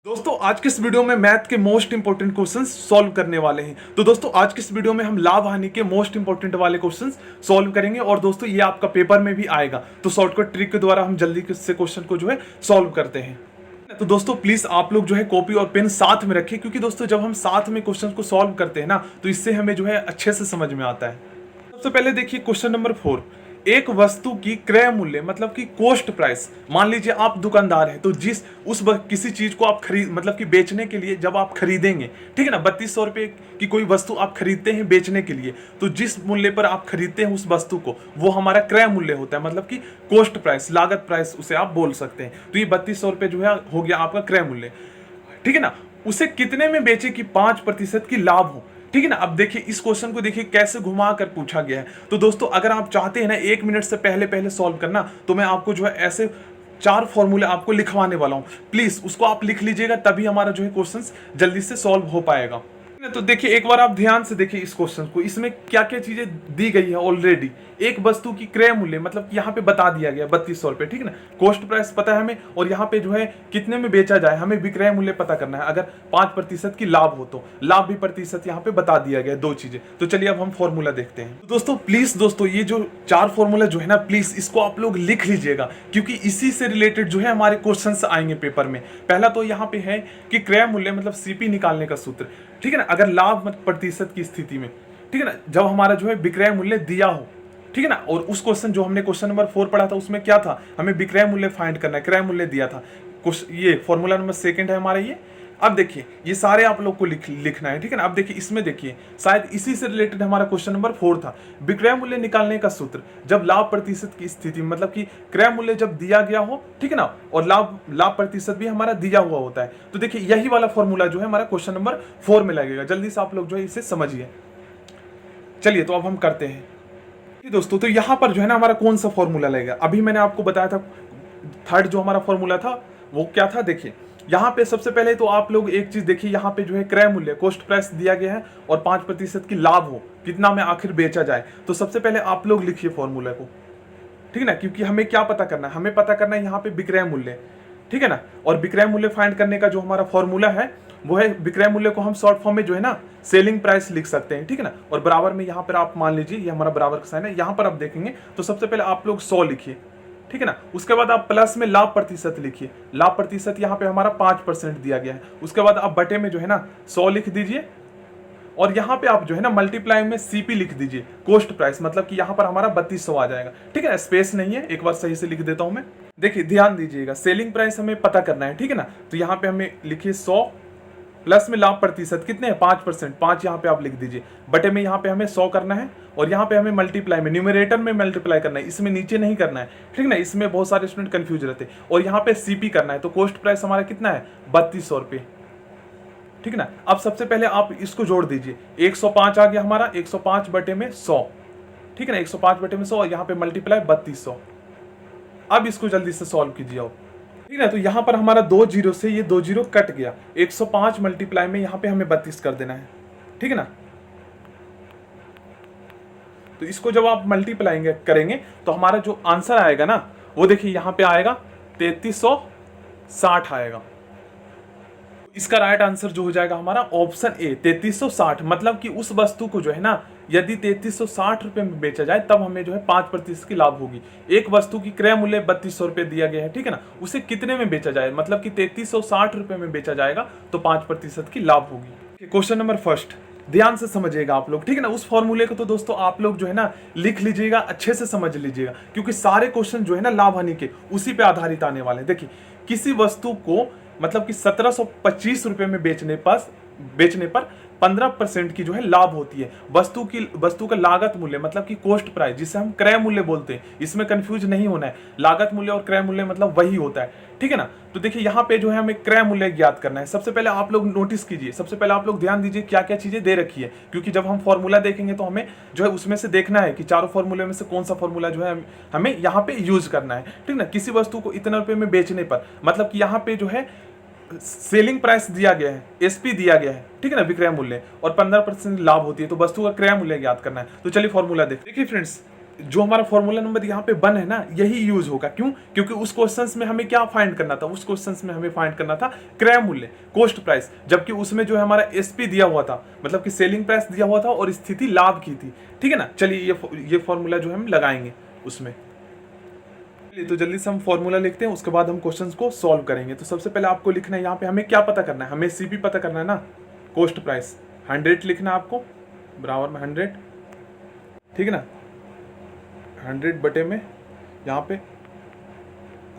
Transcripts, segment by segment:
दोस्तों आज के इस वीडियो में मैथ के मोस्ट इंपोर्टेंट क्वेश्चंस सॉल्व करने वाले हैं। तो दोस्तों आज के इस वीडियो में हम लाभ हानि के मोस्ट इंपोर्टेंट वाले क्वेश्चंस सॉल्व करेंगे और दोस्तों ये आपका पेपर में भी आएगा। तो शॉर्टकट ट्रिक के द्वारा हम जल्दी से क्वेश्चन को जो है सॉल्व करते हैं। तो दोस्तों प्लीज आप लोग जो है कॉपी और पेन साथ में रखें, क्योंकि दोस्तों जब हम साथ में क्वेश्चन को सॉल्व करते हैं ना तो इससे हमें जो है अच्छे से समझ में आता है। सबसे पहले देखिए क्वेश्चन नंबर 4, एक वस्तु की क्रय मूल्य मतलब कि कॉस्ट प्राइस। मान लीजिए आप दुकानदार हैं तो किसी चीज को आप खरीद मतलब कि बेचने के लिए जब आप खरीदेंगे, ठीक है ना, 3200 रुपए की कोई वस्तु आप खरीदते हैं बेचने के लिए, तो जिस मूल्य पर आप खरीदते हैं उस वस्तु को वो हमारा क्रय मूल्य होता है, मतलब कि कॉस्ट प्राइस, लागत प्राइस उसे आप बोल सकते हैं। तो ये 3200 रुपए जो है हो गया आपका क्रय मूल्य, ठीक है ना। उसे कितने में बेचे कि 5% की लाभ हो, ठीक है ना। अब देखिए इस क्वेश्चन को देखिए कैसे घुमा कर पूछा गया है। तो दोस्तों अगर आप चाहते हैं ना 1 मिनट से पहले सॉल्व करना, तो मैं आपको जो है ऐसे 4 फॉर्मूले आपको लिखवाने वाला हूं। प्लीज उसको आप लिख लीजिएगा, तभी हमारा जो है क्वेश्चन जल्दी से सॉल्व हो पाएगा। तो देखिए एक बार आप ध्यान से देखिए इस क्वेश्चन को, इसमें क्या क्या चीजें दी गई है ऑलरेडी। एक वस्तु की क्रय मूल्य मतलब यहाँ पे बता दिया गया 3200 रुपए, ठीक है ना। कॉस्ट प्राइस पता है हमें, और यहाँ पे जो है कितने में बेचा जाए हमें विक्रय मूल्य पता करना है। अगर 5% की लाभ हो तो लाभ भी प्रतिशत यहाँ पे बता दिया गया, 2 चीजें। तो चलिए अब हम फॉर्मूला देखते हैं। तो दोस्तों प्लीज दोस्तों ये जो 4 फॉर्मूला जो है ना, प्लीज इसको आप लोग लिख लीजिएगा, क्योंकि इसी से रिलेटेड जो है हमारे क्वेश्चन आएंगे पेपर में। पहला तो यहाँ पे है कि क्रय मूल्य मतलब सीपी निकालने का सूत्र, ठीक है ना। अगर लाभ प्रतिशत की स्थिति में, ठीक है ना, जब हमारा जो है विक्रय मूल्य दिया हो, ठीक है ना। और उस क्वेश्चन जो हमने क्वेश्चन नंबर 4 पढ़ा था उसमें क्या था, हमें विक्रय मूल्य फाइंड करना है, क्रय मूल्य दिया था। ये फॉर्मूला नंबर 2 है हमारा ये। अब देखिए ये सारे आप लोग को लिखना है, ठीक है ना। अब देखिए इसमें देखिए शायद इसी से रिलेटेड हमारा क्वेश्चन नंबर 4 था, विक्रय मूल्य निकालने का सूत्र जब लाभ प्रतिशत की स्थिति मतलब कि क्रय मूल्य जब दिया गया हो, ठीक है ना, और लाभ प्रतिशत भी हमारा दिया हुआ होता है। तो देखिए यही वाला फॉर्मूला जो है हमारा क्वेश्चन नंबर 4 में लगेगा। जल्दी से आप लोग जो है इसे समझिए। चलिए तो अब हम करते हैं दोस्तों। तो यहां पर जो है ना हमारा कौन सा फॉर्मूला लगेगा, अभी मैंने आपको बताया था थर्ड जो हमारा फॉर्मूला था वो क्या था। देखिए यहाँ पे सबसे पहले तो आप लोग एक चीज देखिए, यहाँ पे जो है क्रय मूल्य कॉस्ट प्राइस दिया गया है और 5% की लाभ हो, कितना में आखिर बेचा जाए। तो सबसे पहले आप लोग लिखिए फॉर्मूला को, ठीक है ना, क्योंकि हमें क्या पता करना है, हमें पता करना है यहाँ पे विक्रय मूल्य, ठीक है ना। और विक्रय मूल्य फाइंड करने का जो हमारा फॉर्मूला है वो है, विक्रय मूल्य को हम शॉर्ट फॉर्म में जो है ना सेलिंग प्राइस लिख सकते हैं, ठीक है ना। और बराबर में यहाँ पर आप मान लीजिए ये हमारा बराबर का साइन है, यहाँ पर आप देखेंगे तो सबसे पहले आप लोग 100 लिखिए, ठीक है ना। उसके बाद आप प्लस में लाभ प्रतिशत लिखिए, लाभ प्रतिशत यहाँ पे हमारा 5% दिया गया है। उसके बाद आप बटे में जो है ना 100 लिख दीजिए, और यहाँ पे आप जो है ना मल्टीप्लाई में सीपी लिख दीजिए, कॉस्ट प्राइस, मतलब कि यहाँ पर हमारा 3200 आ जाएगा, ठीक है ना। स्पेस नहीं है, एक बार सही से लिख देता हूं मैं। देखिए ध्यान दीजिएगा, सेलिंग प्राइस हमें पता करना है, ठीक है ना। तो यहाँ पे हमें लिखिए 100 प्लस में लाभ प्रतिशत कितने हैं 5%, 5 यहाँ पे आप लिख दीजिए, बटे में यहाँ पे हमें 100 करना है, और यहाँ पे हमें मल्टीप्लाई में न्यूमरेटर में मल्टीप्लाई करना है, इसमें नीचे नहीं करना है, ठीक है ना। इसमें बहुत सारे स्टूडेंट कंफ्यूज रहते हैं। और यहाँ पे सीपी करना है, तो कॉस्ट प्राइस हमारा कितना है 3200 रुपये, ठीक है ना। अब सबसे पहले आप इसको जोड़ दीजिए, 105 आ गया हमारा, 105 बटे में 100, ठीक है ना, 105 बटे में 100, और यहाँ पे मल्टीप्लाई 3200। अब इसको जल्दी से सॉल्व कीजिए आप, ठीक है। तो यहाँ पर हमारा 2 जीरो से ये 2 जीरो कट गया, 105 मल्टीप्लाई में यहाँ पे हमें 32 कर देना है, ठीक है ना। तो इसको जब आप मल्टीप्लाई करेंगे तो हमारा जो आंसर आएगा ना वो देखिए यहाँ पे आएगा 3360 आएगा। इसका राइट आंसर जो हो जाएगा हमारा ऑप्शन ए 3360, मतलब कि उस वस्तु को जो है ना यदि 3360 रुपए में बेचा जाए तब हमें जो है 5% की लाभ होगी। एक वस्तु की क्रय मूल्य 3200 रुपए दिया गया है, ठीक है ना, उसे कितने में बेचा जाए, मतलब कि 3360 रुपए में बेचा जाएगा तो 5% की लाभ होगी। क्वेश्चन नंबर 1 ध्यान से समझिएगा आप लोग, ठीक है ना। उस फॉर्मूले को तो दोस्तों आप लोग जो है ना लिख लीजिएगा, अच्छे से समझ लीजिएगा, क्योंकि सारे क्वेश्चन जो है ना लाभ हानि के उसी पे आधारित आने वाले हैं। देखिए किसी वस्तु को मतलब कि 1725 रुपए में बेचने पर 15% की जो है लाभ होती है। वस्तु का लागत मूल्य मतलब कि कॉस्ट प्राइस, जिसे हम क्रय मूल्य बोलते हैं, इसमें कंफ्यूज नहीं होना है। लागत मूल्य और क्रय मूल्य मतलब वही होता है, ठीक है ना। तो देखिए यहाँ पे जो है हमें क्रय मूल्य ज्ञात करना है। सबसे पहले आप लोग नोटिस कीजिए, सबसे पहले आप लोग ध्यान दीजिए क्या क्या चीजें दे रखी है, क्योंकि जब हम फॉर्मूला देखेंगे तो हमें जो है उसमें से देखना है कि चारों फॉर्मूले में से कौन सा फॉर्मूला जो है हमें यहाँ पे यूज करना है, ठीक ना। किसी वस्तु को इतने रुपए में बेचने पर, मतलब कि यहाँ पे जो है सेलिंग प्राइस दिया गया है, एसपी दिया गया है, ठीक है ना, विक्रय मूल्य, और 15% लाभ होती है, तो वस्तु का क्रय मूल्य ज्ञात करना है। तो चलिए फॉर्मूला देखिए फ्रेंड्स, जो हमारा फॉर्मूला नंबर यहाँ पे 1 है ना, यही यूज होगा। क्यों? क्योंकि उस क्वेश्चंस में हमें क्या फाइंड करना था, उस क्वेश्चंस में हमें फाइंड करना था क्रय मूल्य, कॉस्ट प्राइस, जबकि उसमें जो है हमारा एसपी दिया हुआ था, मतलब कि सेलिंग प्राइस दिया हुआ था और स्थिति लाभ की थी। ठीक है ना। चलिए ये फॉर्मूला जो है हम लगाएंगे उसमें। तो जल्दी से हम फॉर्मूला लिखते हैं, उसके बाद हम क्वेश्चंस को सॉल्व करेंगे। तो सबसे पहले आपको लिखना है यहाँ पे हमें क्या पता करना है, हमें सीपी पता करना है ना, कॉस्ट प्राइस 100 लिखना है आपको, बराबर में 100। ठीक है ना, 100 बटे में यहाँ पे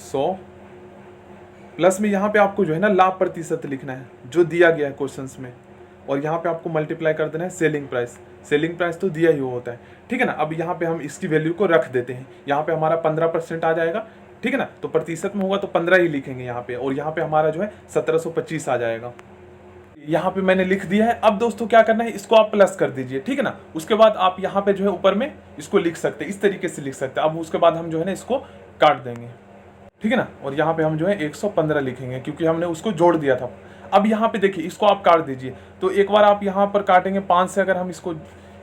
100 प्लस में यहाँ पे आपको जो है ना लाभ प्रतिशत लिखना है जो दिया गया है क्वेश्चंस में, और यहाँ पे आपको मल्टीप्लाई कर देना है सेलिंग प्राइस। सेलिंग प्राइस तो दिया ही होता है। ठीक है ना। अब यहाँ पे हम इसकी वैल्यू को रख देते हैं, यहाँ पे हमारा 15% आ जाएगा। ठीक है ना। तो प्रतिशत में होगा तो 15 ही लिखेंगे यहाँ पे, और यहाँ पे हमारा जो है 1725 आ जाएगा। यहाँ पे मैंने लिख दिया है। अब दोस्तों क्या करना है, इसको आप प्लस कर दीजिए। ठीक है ना। उसके बाद आप यहाँ पे जो है ऊपर में इसको लिख सकते हैं, इस तरीके से लिख सकते हैं। अब उसके बाद हम जो है ना इसको काट देंगे। ठीक है ना। और यहाँ पे हम जो है 115 लिखेंगे क्योंकि हमने उसको जोड़ दिया था। अब यहाँ पे देखिए इसको आप काट दीजिए, तो एक बार आप यहाँ पर काटेंगे 5 से, अगर हम इसको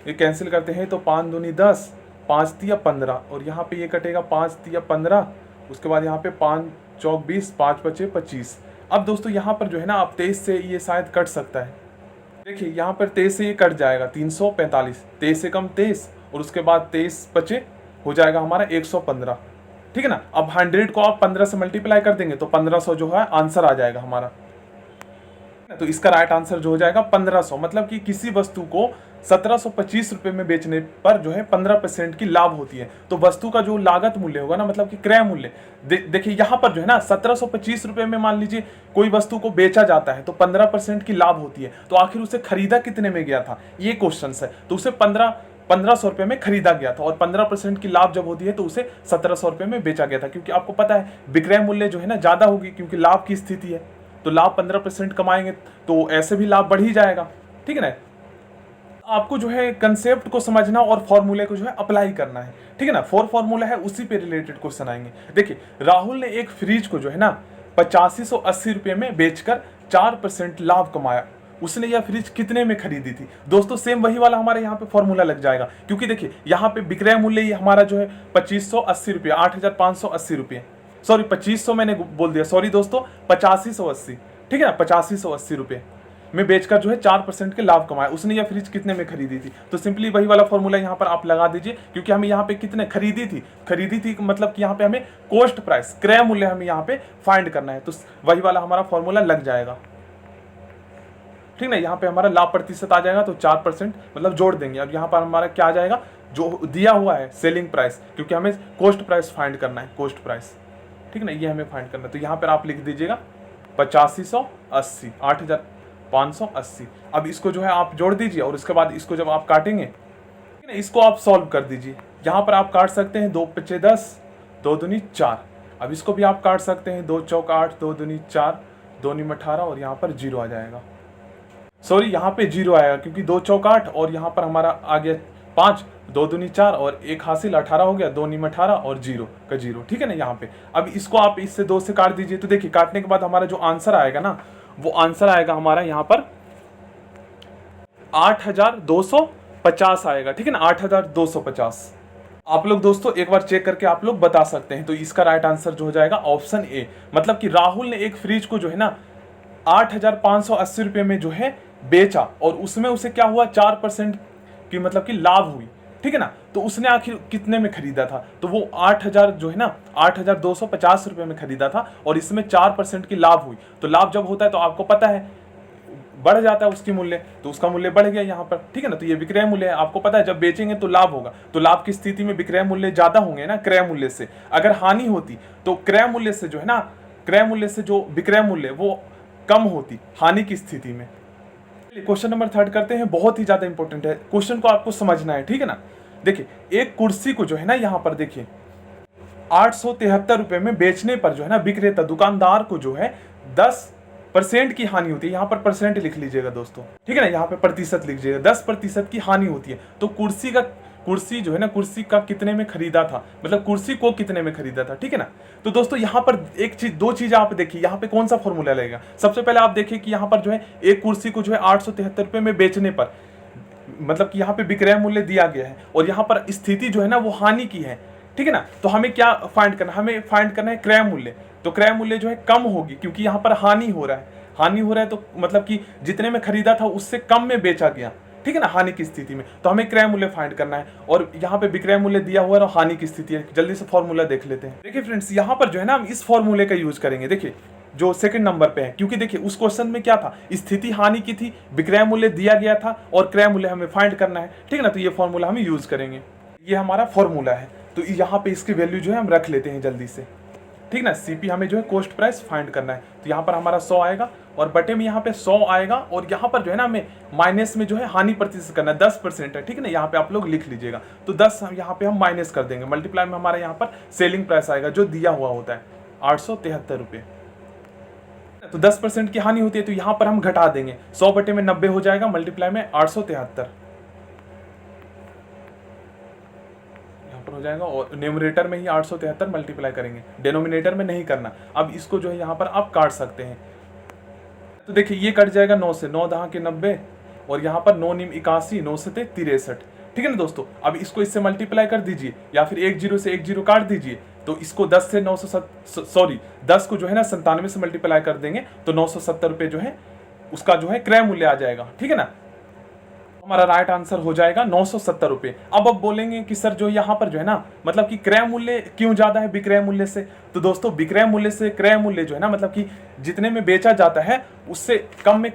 कैंसिल करते हैं तो 5 दूनी 10, 5 तिया 15, और यहाँ पे ये कटेगा 5 तिया 15, उसके बाद यहाँ पे 5 चौक 20, 5 पचे 25। अब दोस्तों यहाँ पर जो है ना आप 23 से ये शायद कट सकता है। देखिए यहाँ पर 23 से ये कट जाएगा 345, 23 से कम 23, और उसके बाद 23 बचे हो जाएगा हमारा 115। ठीक है ना। अब 100 को आप 15 से मल्टीप्लाई कर देंगे तो 1500 जो है आंसर आ जाएगा हमारा। तो इसका राइट आंसर जो हो जाएगा 1500, मतलब कि किसी वस्तु को 1725 रुपए में बेचने पर जो है 15% की लाभ होती है। तो वस्तु का जो लागत मूल्य होगा ना, मतलब कि क्रय मूल्य, देखिए यहाँ पर जो है ना 1725 रुपए में मान लीजिए कोई वस्तु को बेचा जाता है तो 15% की लाभ होती है। तो आखिर उसे खरीदा कितने में गया था, ये क्वेश्चन है। तो उसे 1500 रुपए में खरीदा गया था, और 15% की लाभ जब होती है तो उसे 1700 रुपए में बेचा गया था। क्योंकि आपको पता है विक्रय मूल्य जो है ना ज्यादा होगी, क्योंकि लाभ की स्थिति है, तो लाभ 15% कमाएंगे तो ऐसे भी लाभ बढ़ ही जाएगा। ठीक है ना। आपको जो है कंसेप्ट को समझना और फॉर्मूले को जो है अप्लाई करना है। ठीक है ना। फॉर्मूला है उसी पे रिलेटेड क्वेश्चन आएंगे। देखिए राहुल ने एक फ्रिज को जो है ना 8580 रुपये में बेचकर 4% लाभ कमाया। उसने यह फ्रिज कितने में खरीदी थी? दोस्तों सेम वही वाला हमारे यहाँ पे फॉर्मूला लग जाएगा, क्योंकि देखिए यहाँ पे विक्रय मूल्य ये हमारा जो है 2580 रुपये, 8580 रुपये, सॉरी 2500 मैंने बोल दिया, सॉरी दोस्तों 8580। ठीक है ना। 8580 रुपये में बेचकर जो है 4% के लाभ कमाया। उसने यह फ्रिज कितने में खरीदी थी? तो सिंपली वही वाला फॉर्मूला यहाँ पर आप लगा दीजिए, क्योंकि हमें यहाँ पे कितने खरीदी थी मतलब कि यहाँ पे हमें कॉस्ट प्राइस, क्रय मूल्य हमें यहाँ पे फाइंड करना है। तो वही वाला हमारा फॉर्मूला लग जाएगा। ठीक ना। यहाँ पे हमारा लाभ प्रतिशत आ जाएगा तो 4% मतलब जोड़ देंगे। अब यहाँ पर हमारा क्या आ जाएगा, जो दिया हुआ है सेलिंग प्राइस, क्योंकि हमें कॉस्ट प्राइस फाइंड करना है, कॉस्ट प्राइस। ठीक ना, ये हमें फाइंड करना है। तो यहाँ पर आप लिख दीजिएगा 8580, 8580। अब इसको जो है आप जोड़ दीजिए, और उसके बाद इसको जब आप काटेंगे, ठीक है, इसको आप सॉल्व कर दीजिए। यहाँ पर आप काट सकते हैं 2 पचे 10, 2 दूनी 4। अब इसको भी आप काट सकते हैं 2 चौक 8, 2 दूनी 4, 2 नीम 18, और यहाँ पर 0 आ जाएगा। सॉरी यहाँ पे 0 आएगा क्योंकि 2 चौक 8, और यहाँ पर हमारा आ गया 5, 2 दूनी 4, और 1 हासिल 18 हो गया, 2 नीम 18 और 0 का 0। ठीक है ना। यहाँ पे अब इसको आप इससे 2 से काट दीजिए। तो देखिए काटने के बाद हमारा जो आंसर आएगा ना, वो आंसर आएगा हमारा यहाँ पर 8250 आएगा। ठीक है ना, 8250। आप लोग दोस्तों एक बार चेक करके आप लोग बता सकते हैं। तो इसका राइट आंसर जो हो जाएगा ऑप्शन ए, मतलब कि राहुल ने एक फ्रिज को जो है ना 8580 रुपये में जो है बेचा, और उसमें उसे क्या हुआ 4% की मतलब कि लाभ हुई। ठीक है ना। तो उसने आखिर कितने में खरीदा था? तो वो 8000 जो है ना 8250 रुपये में खरीदा था, और इसमें 4% की लाभ हुई। तो लाभ जब होता है तो आपको पता है बढ़ जाता है उसकी मूल्य, तो उसका मूल्य बढ़ गया यहाँ पर। ठीक है ना। तो ये विक्रय मूल्य है, आपको पता है जब बेचेंगे तो लाभ होगा, तो लाभ की स्थिति में विक्रय मूल्य ज्यादा होंगे ना क्रय मूल्य से। अगर हानि होती तो क्रय मूल्य से जो है ना, क्रय मूल्य से जो विक्रय मूल्य वो कम होती हानि की स्थिति में। क्वेश्चन नंबर 3 करते हैं, बहुत ही ज्यादा इंपॉर्टेंट है, क्वेश्चन को आपको समझना है। ठीक है ना। देखिए एक कुर्सी को जो है ना यहाँ पर देखिए 873 रुपए में बेचने पर जो है ना विक्रेता दुकानदार को जो है 10% की हानि होती है। यहाँ पर परसेंट लिख लीजिएगा दोस्तों। ठीक है ना। यहाँ पे प्रतिशत लिख लीजिएगा, 10% की हानि होती है। तो कुर्सी जो है ना, कुर्सी का कितने में खरीदा था, मतलब कुर्सी को कितने में खरीदा था। ठीक है ना। तो दोस्तों यहाँ पर एक चीज, 2 चीजें आप देखिए, यहाँ पे कौन सा फॉर्मूला लगेगा। सबसे पहले आप देखिए कि यहाँ पर जो है एक कुर्सी को जो है 873 रुपये में बेचने पर मतलब कि यहाँ पे विक्रय मूल्य दिया गया है और यहाँ पर स्थिति जो है ना वो हानि की है, ठीक है ना। तो हमें क्या फाइंड करना है, हमें फाइंड करना है क्रय मूल्य। तो क्रय मूल्य जो है कम होगी क्योंकि यहाँ पर हानि हो रहा है, हानि हो रहा है तो मतलब कि जितने में खरीदा था उससे कम में बेचा गया, ठीक है ना, हानि की स्थिति में। तो हमें क्रय मूल्य फाइंड करना है और यहाँ पे विक्रय मूल्य दिया हुआ है और हानि की स्थिति है। जल्दी से फॉर्मूला देख लेते हैं। देखिए फ्रेंड्स, यहाँ पर जो है ना हम इस फॉर्मूले का यूज करेंगे। देखिए जो सेकंड नंबर पे है, क्योंकि देखिए उस क्वेश्चन में क्या था, स्थिति हानि की थी, विक्रय मूल्य दिया गया था और क्रय मूल्य हमें फाइंड करना है, ठीक है ना। तो ये फॉर्मूला हम यूज करेंगे, ये हमारा फॉर्मूला है। तो यहाँ पे इसकी वैल्यू जो है हम रख लेते हैं जल्दी से, ठीक ना। सीपी हमें जो है कॉस्ट प्राइस फाइंड करना है। तो यहाँ पर हमारा 100 आएगा और बटे में यहाँ पे 100 आएगा और यहाँ पर जो है ना हमें माइनस में जो है हानि प्रतिशत करना है, 10% है, ठीक है ना। यहाँ पे आप लोग लिख लीजिएगा। तो 10 यहाँ पे हम माइनस कर देंगे, मल्टीप्लाई में हमारा यहाँ पर सेलिंग प्राइस आएगा जो दिया हुआ होता है 873 रुपये। तो 10% की हानि होती है तो यहाँ पर हम घटा देंगे, 100 बटे में 90 हो जाएगा, मल्टीप्लाई में 873 हो जाएगा और न्यूमरेटर में ही 873 मल्टीप्लाई करेंगे, डिनोमिनेटर में नहीं करना। अब इसको जो है यहाँ पर आप काट सकते हैं। तो देखिए ये कट जाएगा 9 से, 9 दहा के 90 और यहाँ पर 9 निम 81, 9 से 63, ठीक है ना दोस्तों। अब इसको इससे मल्टीप्लाई कर दीजिए या फिर 1 0 से 1 0 काट दीजिए। तो इसको 10 से 10 को जो है ना 97 से मल्टीप्लाई कर देंगे तो 970 रुपये जो है उसका जो है क्रय मूल्य आ जाएगा, ठीक है ना। हमारा राइट आंसर हो जाएगा 970 रुपये। अब बोलेंगे कि सर जो यहाँ पर जो है ना मतलब कि क्रय मूल्य क्यों ज्यादा है विक्रय मूल्य से। तो दोस्तों विक्रय मूल्य से क्रय मूल्य जो है ना मतलब कि जितने में बेचा जाता है उससे कम में,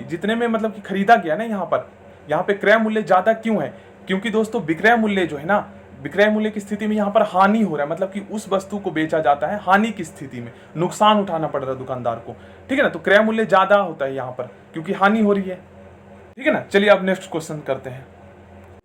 जितने में मतलब कि खरीदा गया ना, यहाँ पे क्रय मूल्य ज्यादा क्यों है, क्योंकि दोस्तों विक्रय मूल्य जो है ना, विक्रय मूल्य की स्थिति में यहाँ पर हानि हो रहा है, मतलब कि उस वस्तु को बेचा जाता है हानि की स्थिति में, नुकसान उठाना पड़ रहा है दुकानदार को, ठीक है ना। तो क्रय मूल्य ज्यादा होता है यहाँ पर क्योंकि हानि हो रही है, ठीक है ना। चलिए अब नेक्स्ट क्वेश्चन करते हैं।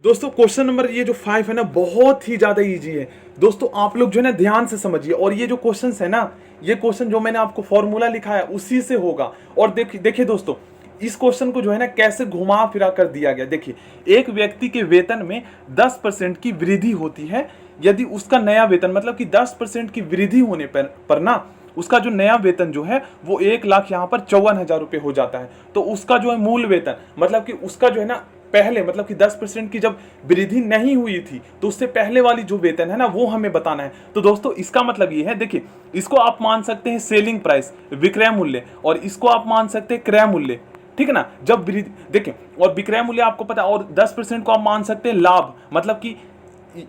दोस्तों क्वेश्चन नंबर ये जो 5 है ना बहुत ही ज्यादा इजी है दोस्तों, आप लोग जो है ना ध्यान से समझिए। और ये जो क्वेश्चन है ना, ये क्वेश्चन जो मैंने आपको फॉर्मूला लिखा है उसी से होगा। और देखिए दोस्तों इस क्वेश्चन को जो है ना कैसे घुमा फिरा कर दिया गया। देखिए एक व्यक्ति के वेतन में 10% की वृद्धि होती है, यदि उसका नया वेतन मतलब कि 10% की वृद्धि होने पर ना उसका जो नया वेतन जो है वो 1 लाख यहाँ पर 54,000 रुपये हो जाता है। तो उसका जो है मूल वेतन मतलब कि उसका जो है ना पहले मतलब कि 10% की जब वृद्धि नहीं हुई थी तो उससे पहले वाली जो वेतन है ना वो हमें बताना है। तो दोस्तों इसका मतलब ये है, देखिए इसको आप मान सकते हैं सेलिंग प्राइस विक्रय मूल्य और इसको आप मान सकते हैं क्रय मूल्य, ठीक है ना। जब वृद्धि देखिए और विक्रय मूल्य आपको पता है और 10% को आप मान सकते हैं लाभ, मतलब कि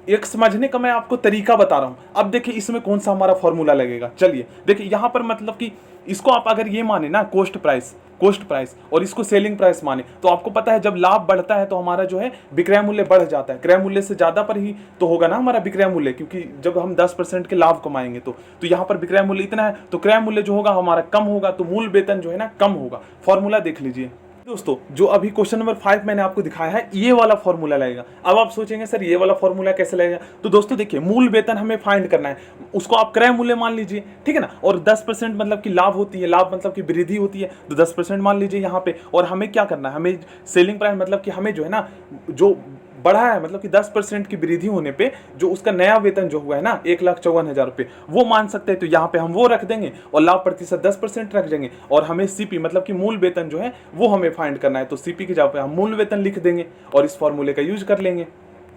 एक समझने का मैं आपको तरीका बता रहा हूं। अब देखिए इसमें कौन सा हमारा फॉर्मूला लगेगा। चलिए देखिए यहां पर मतलब कि इसको आप अगर ये माने ना कॉस्ट प्राइस और इसको सेलिंग प्राइस माने तो आपको पता है जब लाभ बढ़ता है तो हमारा जो है विक्रय मूल्य बढ़ जाता है, क्रय मूल्य से ज्यादा पर ही तो होगा ना हमारा विक्रय मूल्य, क्योंकि जब हम 10% के लाभ कमाएंगे तो यहाँ पर विक्रय मूल्य इतना है तो क्रय मूल्य जो होगा हमारा कम होगा, तो मूल वेतन जो है ना कम होगा। फॉर्मूला देख लीजिए दोस्तों, जो अभी क्वेश्चन नंबर 5 मैंने आपको दिखाया है ये वाला फॉर्मूला लगेगा। अब आप सोचेंगे सर ये वाला फॉर्मूला कैसे लगेगा। तो दोस्तों देखिए मूल वेतन हमें फाइंड करना है, उसको आप क्रय मूल्य मान लीजिए, ठीक है ना। और 10% मतलब कि लाभ होती है, लाभ मतलब कि वृद्धि होती है तो 10% मान लीजिए यहाँ पे। और हमें क्या करना है, हमें सेलिंग प्राइस मतलब कि हमें जो है ना जो बढ़ा है मतलब कि 10% की वृद्धि होने पे जो उसका नया वेतन जो हुआ है ना 1,54,000 रुपये वो मान सकते हैं। तो यहाँ पे हम वो रख देंगे और लाभ प्रतिशत 10% रख देंगे और हमें सीपी मतलब कि मूल वेतन जो है वो हमें फाइंड करना है। तो सीपी की जगह पे हम मूल वेतन लिख देंगे और इस फॉर्मूले का यूज कर लेंगे।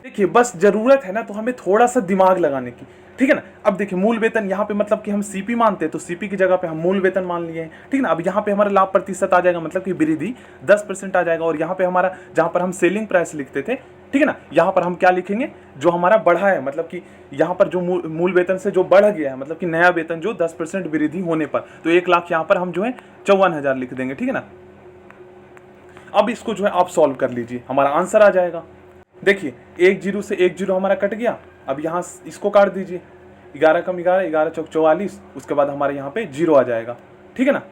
देखिए बस जरूरत है ना तो हमें थोड़ा सा दिमाग लगाने की, ठीक है ना। अब देखिए मूल वेतन यहाँ पे मतलब कि हम सीपी मानते हैं तो सीपी की जगह पे हम मूल वेतन मान लिए हैं, ठीक है ना। अब यहाँ पे हमारा लाभ प्रतिशत आ जाएगा मतलब कि वृद्धि 10% आ जाएगा। और यहाँ पे हमारा जहाँ पर हम सेलिंग प्राइस लिखते थे, ठीक है ना, यहाँ पर हम क्या लिखेंगे जो हमारा बढ़ा है मतलब कि यहाँ पर जो मूल वेतन से जो बढ़ गया है मतलब कि नया वेतन जो 10% वृद्धि होने पर, तो 1 लाख यहाँ पर हम जो है 54,000 लिख देंगे, ठीक है ना। अब इसको जो है आप सॉल्व कर लीजिए, हमारा आंसर आ जाएगा। देखिए 1 0 से 1 0 हमारा कट गया। अब यहाँ इसको काट दीजिए, 11 कम 11, 11 चौक 44, उसके बाद हमारे यहाँ पे 0 आ जाएगा, ठीक है ना।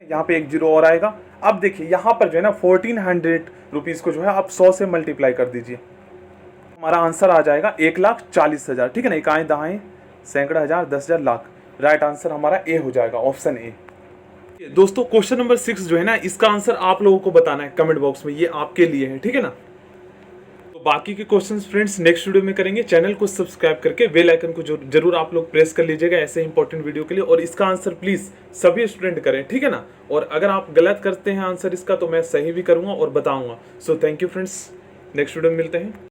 यहाँ पे 1 0 और आएगा। अब देखिए यहाँ पर जो है ना 1400 रुपीज़ को जो है आप 100 से मल्टीप्लाई कर दीजिए, हमारा आंसर आ जाएगा 1,40,000, ठीक है ना। इकाई दहाई सैकड़ा हजार 10,000 लाख, राइट आंसर हमारा ए हो जाएगा, ऑप्शन ए। दोस्तों क्वेश्चन नंबर 6 जो है ना इसका आंसर आप लोगों को बताना है कमेंट बॉक्स में, ये आपके लिए है, ठीक है ना। तो बाकी के क्वेश्चंस फ्रेंड्स नेक्स्ट वीडियो में करेंगे। चैनल को सब्सक्राइब करके बेल आइकन को जरूर आप लोग प्रेस कर लीजिएगा ऐसे इंपॉर्टेंट वीडियो के लिए, और इसका आंसर प्लीज सभी स्टूडेंट करें, ठीक है ना। और अगर आप गलत करते हैं आंसर इसका तो मैं सही भी करूंगा और बताऊंगा। So thank you friends, next video में मिलते हैं।